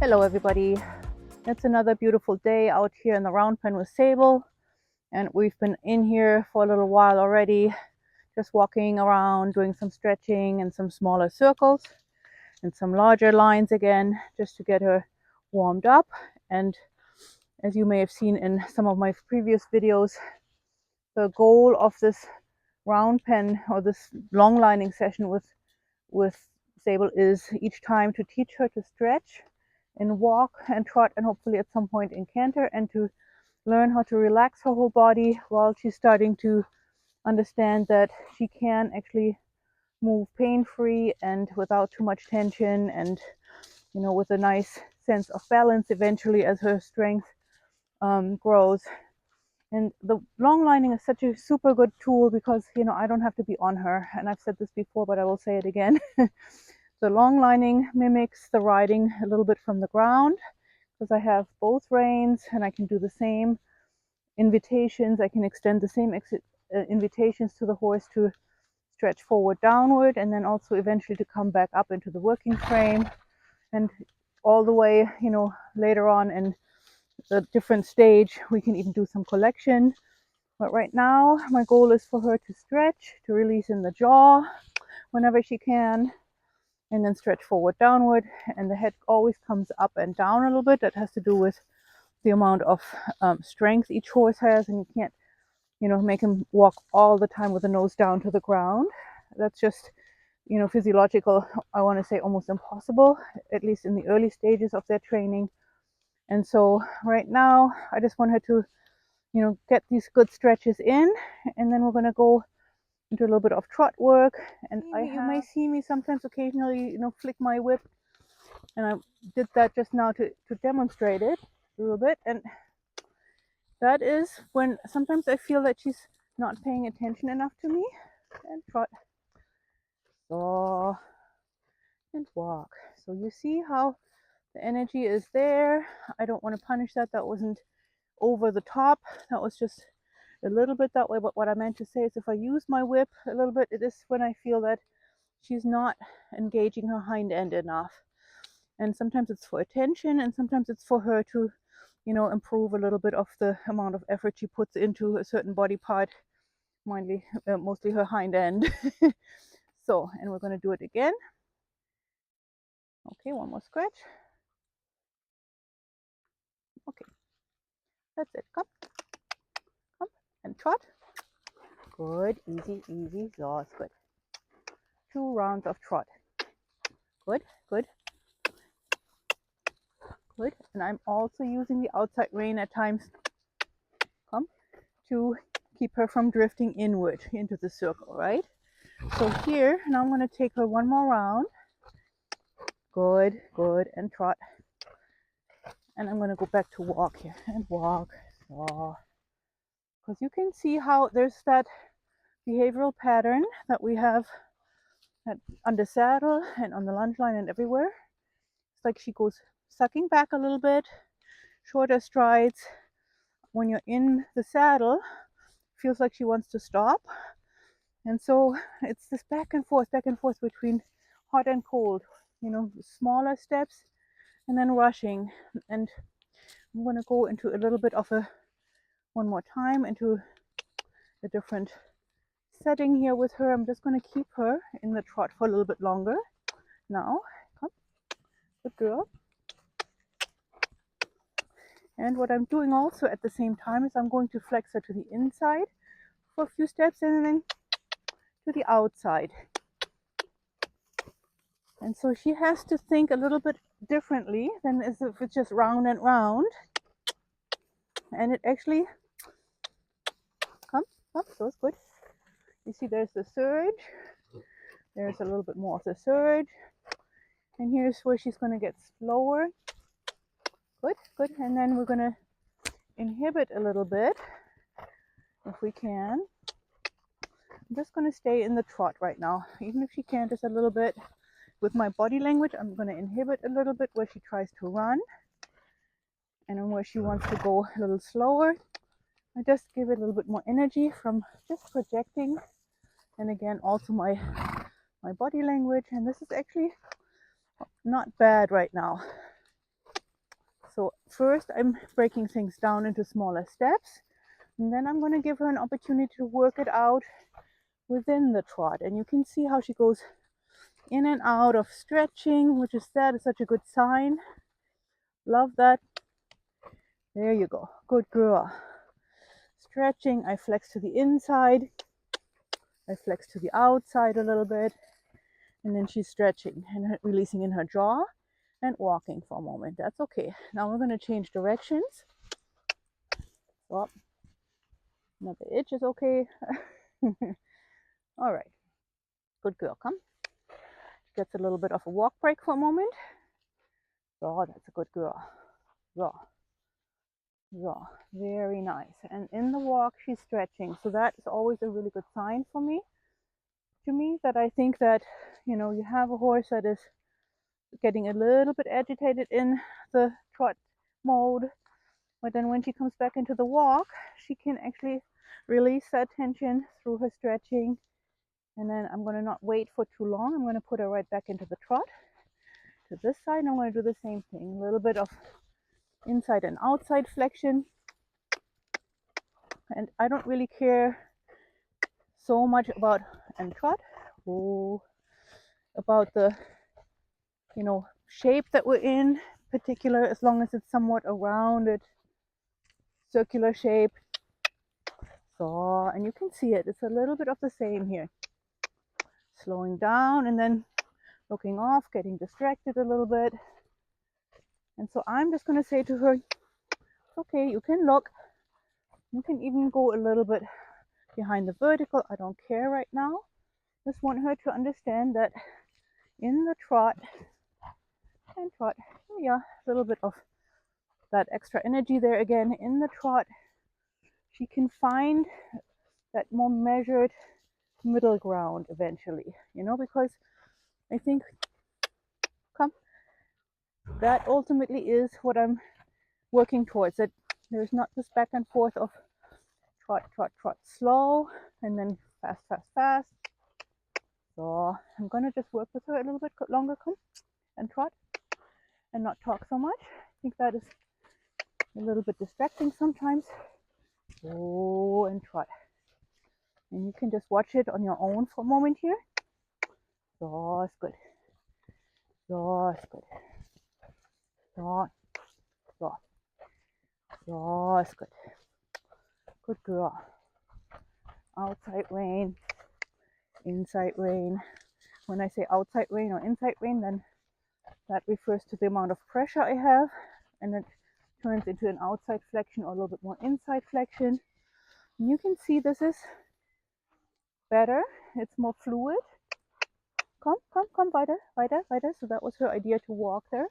Hello everybody, it's another beautiful day out here in the round pen with Sable, and we've been in here for a little while already, just walking around, doing some stretching and some smaller circles and some larger lines again, just to get her warmed up. And as you may have seen in some of my previous videos, the goal of this round pen or this long lining session with Sable is each time to teach her to stretch and walk and trot, and hopefully at some point in canter, and to learn how to relax her whole body while she's starting to understand that she can actually move pain-free and without too much tension, and with a nice sense of balance eventually as her strength grows. And the long lining is such a super good tool because I don't have to be on her, and I've said this before but I will say it again. The long lining mimics the riding a little bit from the ground, because I have both reins and I can do the same invitations. I can extend the same invitations to the horse to stretch forward, downward, and then also eventually to come back up into the working frame, and all the way, later on in the different stage, we can even do some collection. But right now, my goal is for her to stretch, to release in the jaw whenever she can, and then stretch forward, downward, and the head always comes up and down a little bit. That has to do with the amount of strength each horse has, and you can't, make him walk all the time with the nose down to the ground. That's just, physiological, I want to say almost impossible, at least in the early stages of their training. And so right now, I just want her to, get these good stretches in, and then we're going to go into a little bit of trot work. And you may see me sometimes occasionally, flick my whip, and I did that just now to demonstrate it a little bit. And that is when sometimes I feel that she's not paying attention enough to me. And trot, saw, and walk. So you see how the energy is there. I don't want to punish that. That wasn't over the top. That was just a little bit that way. But what I meant to say is, if I use my whip a little bit, it is when I feel that she's not engaging her hind end enough. And sometimes it's for attention, and sometimes it's for her to, improve a little bit of the amount of effort she puts into a certain body part, mostly her hind end. So, and we're going to do it again. Okay, one more scratch. Okay, that's it. Come, and trot. Good, easy, easy, jaws, good. 2 rounds of trot. Good, good, good. And I'm also using the outside rein at times, come, to keep her from drifting inward into the circle, right? So here, now I'm going to take her one more round. Good, good, and trot. And I'm going to go back to walk here, and walk, saw. Because you can see how there's that behavioral pattern that we have on the saddle and on the lunge line and everywhere. It's like she goes sucking back a little bit, shorter strides. When you're in the saddle, feels like she wants to stop. And so it's this back and forth between hot and cold, smaller steps and then rushing. And I'm going to go into a little bit of one more time into a different setting here with her. I'm just going to keep her in the trot for a little bit longer. Now, come, good girl. And what I'm doing also at the same time is I'm going to flex her to the inside for a few steps, and then to the outside. And so she has to think a little bit differently than as if it's just round and round. And it actually, come, so it's good. You see there's the surge. There's a little bit more of the surge. And here's where she's going to get slower. Good, good. And then we're going to inhibit a little bit, if we can. I'm just going to stay in the trot right now, even if she can't just a little bit. With my body language, I'm going to inhibit a little bit where she tries to run, and then where she wants to go a little slower, I just give it a little bit more energy from just projecting. And again, also my body language. And this is actually not bad right now. So first I'm breaking things down into smaller steps, and then I'm going to give her an opportunity to work it out within the trot. And you can see how she goes in and out of stretching, which is such a good sign. Love that. There you go. Good girl. Stretching, I flex to the inside, I flex to the outside a little bit, and then she's stretching and releasing in her jaw and walking for a moment. That's okay. Now we're going to change directions. Oh, another itch is okay. All right. Good girl. Come. Gets a little bit of a walk break for a moment. Oh, that's a good girl. Yeah. Yeah. Very nice. And in the walk, she's stretching. So that is always a really good sign for me. To me, that I think that, you have a horse that is getting a little bit agitated in the trot mode, but then when she comes back into the walk, she can actually release that tension through her stretching. And then I'm going to not wait for too long. I'm going to put her right back into the trot. To this side, and I'm going to do the same thing. A little bit of inside and outside flexion. And I don't really care so much about and trot. About the shape that we're in particular, as long as it's somewhat a rounded circular shape. So, and you can see it's a little bit of the same here. Slowing down and then looking off, getting distracted a little bit. And so I'm just going to say to her, okay, you can look. You can even go a little bit behind the vertical. I don't care right now. Just want her to understand that in the trot and trot, yeah, a little bit of that extra energy there again. In the trot, she can find that more measured middle ground eventually, because I think that ultimately is what I'm working towards, that there's not this back and forth of trot, trot, trot, slow, and then fast, fast, fast. So I'm going to just work with her a little bit longer, come and trot, and not talk so much. I think that is a little bit distracting sometimes. Oh, and trot. And you can just watch it on your own for a moment here. So it's good. So it's good. So, so. So it's good. Good girl. Outside rein, inside rein. When I say outside rein or inside rein, then that refers to the amount of pressure I have, and it turns into an outside flexion or a little bit more inside flexion. And you can see this is better. It's more fluid. Come, come, come, weiter, weiter, weiter. So that was her idea, to walk there.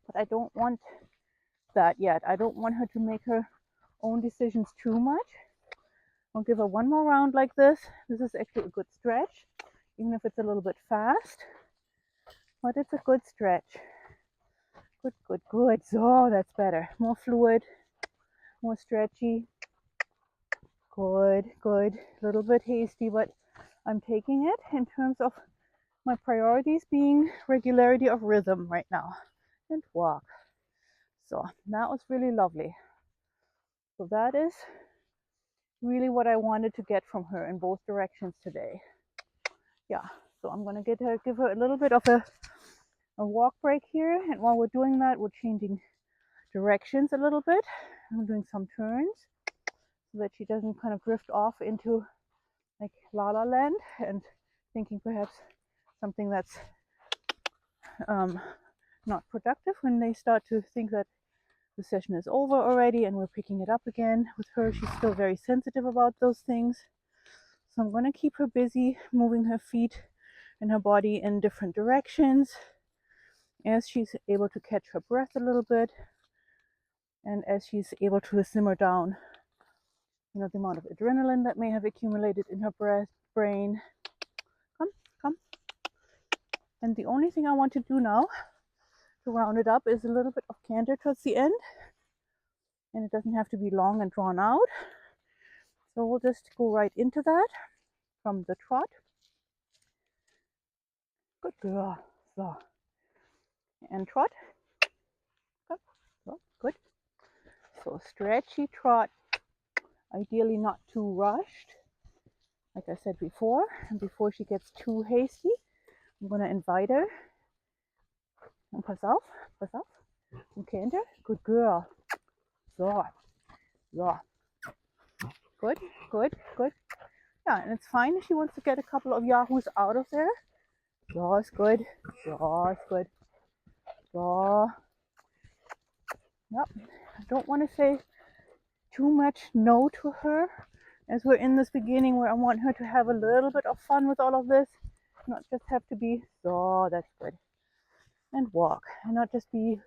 But I don't want that yet. I don't want her to make her own decisions too much. I'll give her one more round like this. This is actually a good stretch, even if it's a little bit fast, but it's a good stretch. Good, good, good. So that's better. More fluid, more stretchy. Good, good. A little bit hasty, but I'm taking it in terms of my priorities being regularity of rhythm right now. And walk. So that was really lovely. So that is really what I wanted to get from her in both directions today. Yeah, so I'm going to give her a little bit of a walk break here. And while we're doing that, we're changing directions a little bit. I'm doing some turns so that she doesn't kind of drift off into like la la land and thinking perhaps something that's not productive when they start to think that the session is over already and we're picking it up again. With her, she's still very sensitive about those things. So I'm going to keep her busy moving her feet and her body in different directions as she's able to catch her breath a little bit, and as she's able to simmer down, the amount of adrenaline that may have accumulated in her brain. Come, come. And the only thing I want to do now to round it up is a little bit of canter towards the end. And it doesn't have to be long and drawn out. So we'll just go right into that from the trot. Good girl. So, and trot. So, good. So stretchy trot, ideally not too rushed. Like I said before, and before she gets too hasty, I'm gonna invite her. Und pass auf, pass auf. Und canter. Good girl. So, so. Good, good, good. Yeah, and it's fine if she wants to get a couple of yahoos out of there. So it's good. So it's good. So. Yep. I don't want to say too much no to her as we're in this beginning where I want her to have a little bit of fun with all of this. Not just have to be, so that's good. And walk. And not just be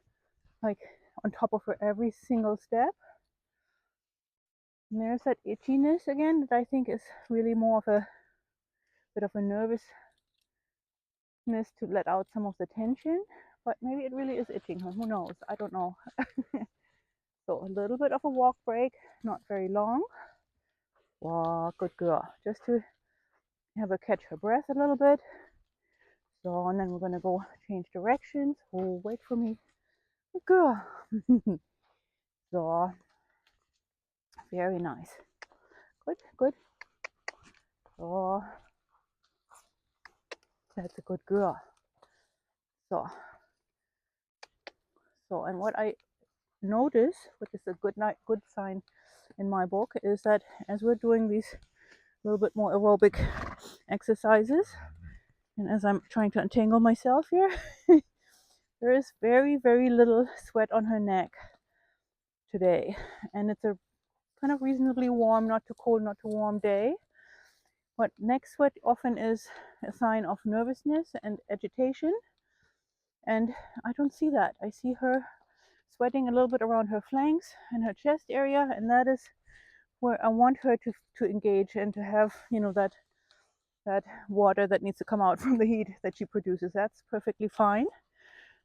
like on top of her every single step. And there's that itchiness again that I think is really more of a bit of a nervousness to let out some of the tension. But maybe it really is itching her. Who knows? I don't know. So a little bit of a walk break, not very long. Walk, good girl. Just to have her catch her breath a little bit. So, and then we're gonna go change directions. Oh, wait for me. Good girl. So, very nice. Good, good. So, that's a good girl. So, and what I notice, which is a good sign in my book, is that as we're doing these little bit more aerobic exercises, and as I'm trying to untangle myself here, there is very, very little sweat on her neck today, and it's a kind of reasonably warm, not too cold, not too warm day. But neck sweat often is a sign of nervousness and agitation, and I don't see that. I see her sweating a little bit around her flanks and her chest area, and that is where I want her to engage and to have, you know, that water that needs to come out from the heat that she produces. That's perfectly fine.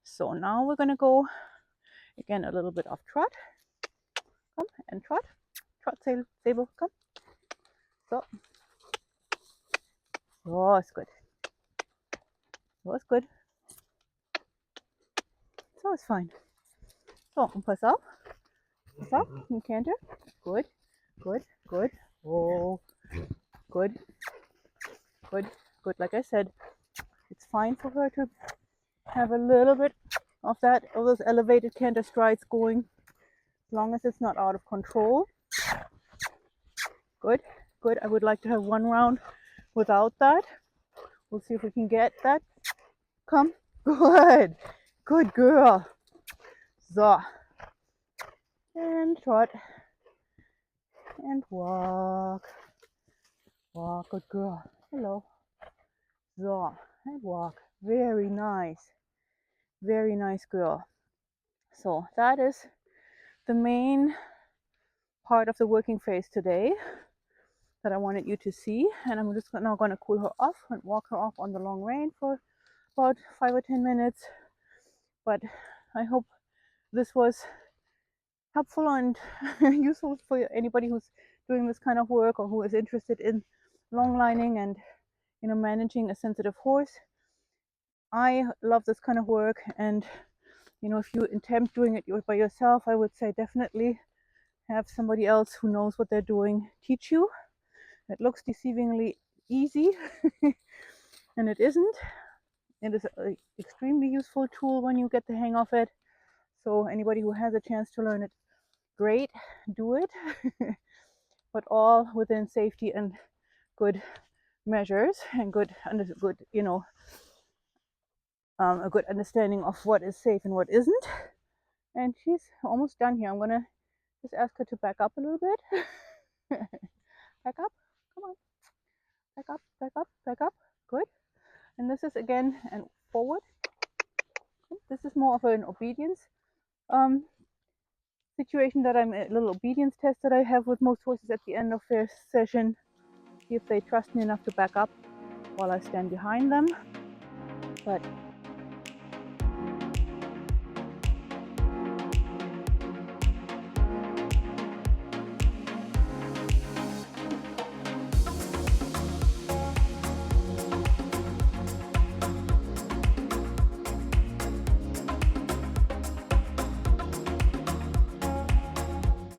So now we're gonna go again a little bit of trot. Come and trot, trot, Sable, come. So, oh, it's good. So it's good. So it's fine. So, und pass auf, and canter. Good, good, good. Oh, good, good, good. Like I said, it's fine for her to have a little bit of those elevated canter strides going, as long as it's not out of control. Good, good. I would like to have one round without that. We'll see if we can get that. Come, good, good girl. So, and trot, and walk, walk, good girl. Hello. So, and walk. Very nice girl. So that is the main part of the working phase today that I wanted you to see, and I'm just now going to cool her off and walk her off on the long rein for about 5 or 10 minutes. But I hope this was helpful and useful for anybody who's doing this kind of work or who is interested in long lining and, you know, managing a sensitive horse. I love this kind of work, and, you know, if you attempt doing it by yourself, I would say definitely have somebody else who knows what they're doing teach you. It looks deceivingly easy and it isn't. It is an extremely useful tool when you get the hang of it. So anybody who has a chance to learn it, great, do it. But all within safety and good measures and good, you know, a good understanding of what is safe and what isn't. And she's almost done here. I'm gonna just ask her to back up a little bit. Back up, come on. Back up, back up, back up. Good. And this is again and forward. This is more of an obedience situation that I'm a little obedience test that I have with most horses at the end of their session. See if they trust me enough to back up while I stand behind them. But